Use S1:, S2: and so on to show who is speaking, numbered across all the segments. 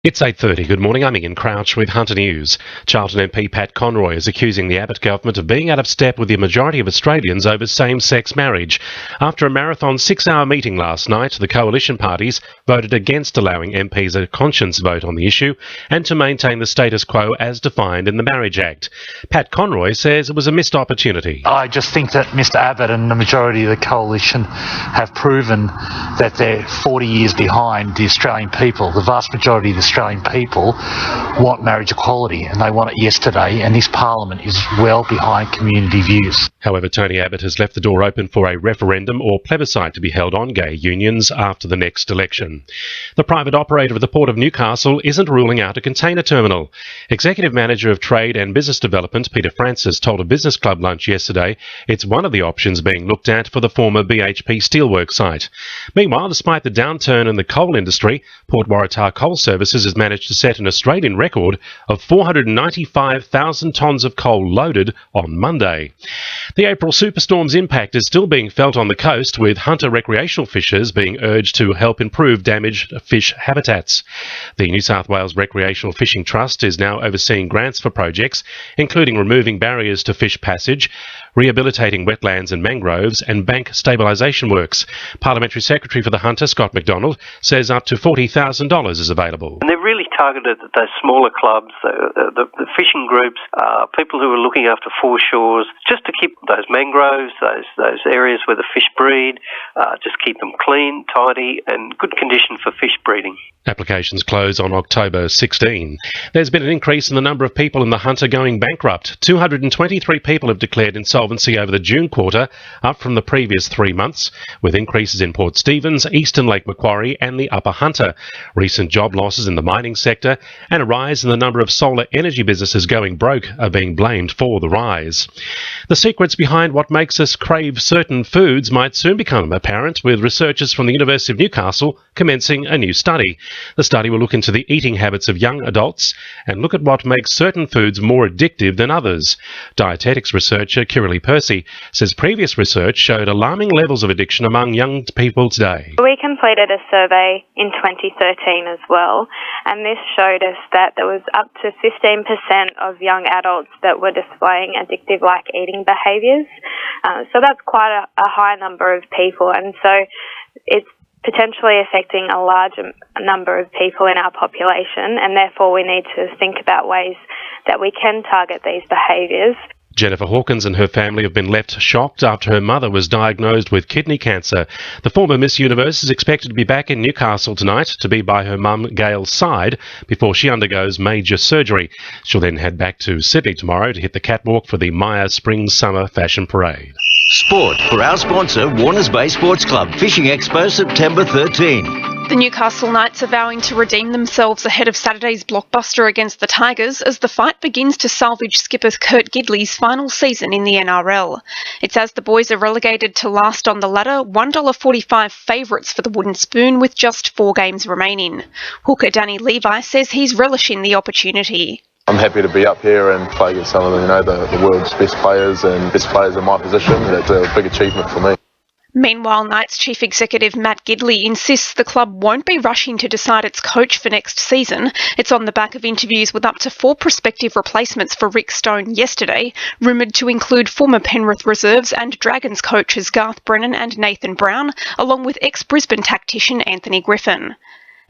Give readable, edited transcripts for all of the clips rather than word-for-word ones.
S1: It's 8:30. Good morning. I'm Ian Crouch with Hunter News. Charlton MP Pat Conroy is accusing the Abbott government of being out of step with the majority of Australians over same-sex marriage. After a marathon 6-hour meeting last night, the coalition parties voted against allowing MPs a conscience vote on the issue and to maintain the status quo as defined in the Marriage Act. Pat Conroy says it was a missed opportunity.
S2: I just think that Mr Abbott and the majority of the coalition have proven that they're 40 years behind the Australian people. The vast majority of the Australian people want marriage equality and they want it yesterday, and this parliament is well behind community views.
S1: However, Tony Abbott has left the door open for a referendum or plebiscite to be held on gay unions after the next election. The private operator of the Port of Newcastle isn't ruling out a container terminal. Executive Manager of Trade and Business Development Peter Francis told a business club lunch yesterday it's one of the options being looked at for the former BHP steelworks site. Meanwhile, despite the downturn in the coal industry, Port Waratah Coal Services has managed to set an Australian record of 495,000 tonnes of coal loaded on Monday. The April superstorm's impact is still being felt on the coast, with hunter recreational fishers being urged to help improve damaged fish habitats. The New South Wales Recreational Fishing Trust is now overseeing grants for projects, including removing barriers to fish passage, rehabilitating wetlands and mangroves, and bank stabilisation works. Parliamentary Secretary for the Hunter, Scott McDonald, says up to $40,000 is available.
S3: And they're really targeted at those smaller clubs, the fishing groups, people who are looking after foreshores, just to keep those mangroves, those areas where the fish breed, just keep them clean, tidy, and good condition for fish breeding.
S1: Applications close on October 16. There's been an increase in the number of people in the Hunter going bankrupt. 223 people have declared insolvency over the June quarter, up from the previous 3 months, with increases in Port Stephens, Eastern Lake Macquarie and the Upper Hunter. Recent job losses in the mining sector and a rise in the number of solar energy businesses going broke are being blamed for the rise. The secrets behind what makes us crave certain foods might soon become apparent, with researchers from the University of Newcastle commencing a new study. The study will look into the eating habits of young adults and look at what makes certain foods more addictive than others. Dietetics researcher Kirralie Percy says previous research showed alarming levels of addiction among young people today.
S4: We completed a survey in 2013 as well, and this showed us that there was up to 15% of young adults that were displaying addictive-like eating behaviours. So that's quite a high number of people, and so it's potentially affecting a large number of people in our population, and therefore we need to think about ways that we can target these behaviours.
S1: Jennifer Hawkins and her family have been left shocked after her mother was diagnosed with kidney cancer. The former Miss Universe is expected to be back in Newcastle tonight to be by her mum Gail's side before she undergoes major surgery. She'll then head back to Sydney tomorrow to hit the catwalk for the Maya Spring-Summer Fashion Parade.
S5: Sport for our sponsor, Warners Bay Sports Club, Fishing Expo, September 13.
S6: The Newcastle Knights are vowing to redeem themselves ahead of Saturday's blockbuster against the Tigers as the fight begins to salvage skipper Kurt Gidley's final season in the NRL. It's as the boys are relegated to last on the ladder, $1.45 favourites for the wooden spoon with just 4 games remaining. Hooker Danny Levi says he's relishing the opportunity.
S7: I'm happy to be up here and play against some of the world's best players and best players in my position. That's a big achievement for me.
S6: Meanwhile, Knights Chief Executive Matt Gidley insists the club won't be rushing to decide its coach for next season. It's on the back of interviews with up to 4 prospective replacements for Rick Stone yesterday, rumoured to include former Penrith Reserves and Dragons coaches Garth Brennan and Nathan Brown, along with ex-Brisbane tactician Anthony Griffin.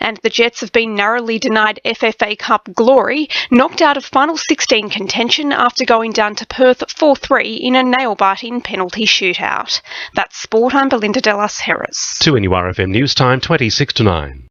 S6: And the Jets have been narrowly denied FFA Cup glory, knocked out of final 16 contention after going down to Perth 4-3 in a nail-biting penalty shootout. That's sport. I'm Belinda de Lasheras.
S1: To NURFM News Time, 26 to 9.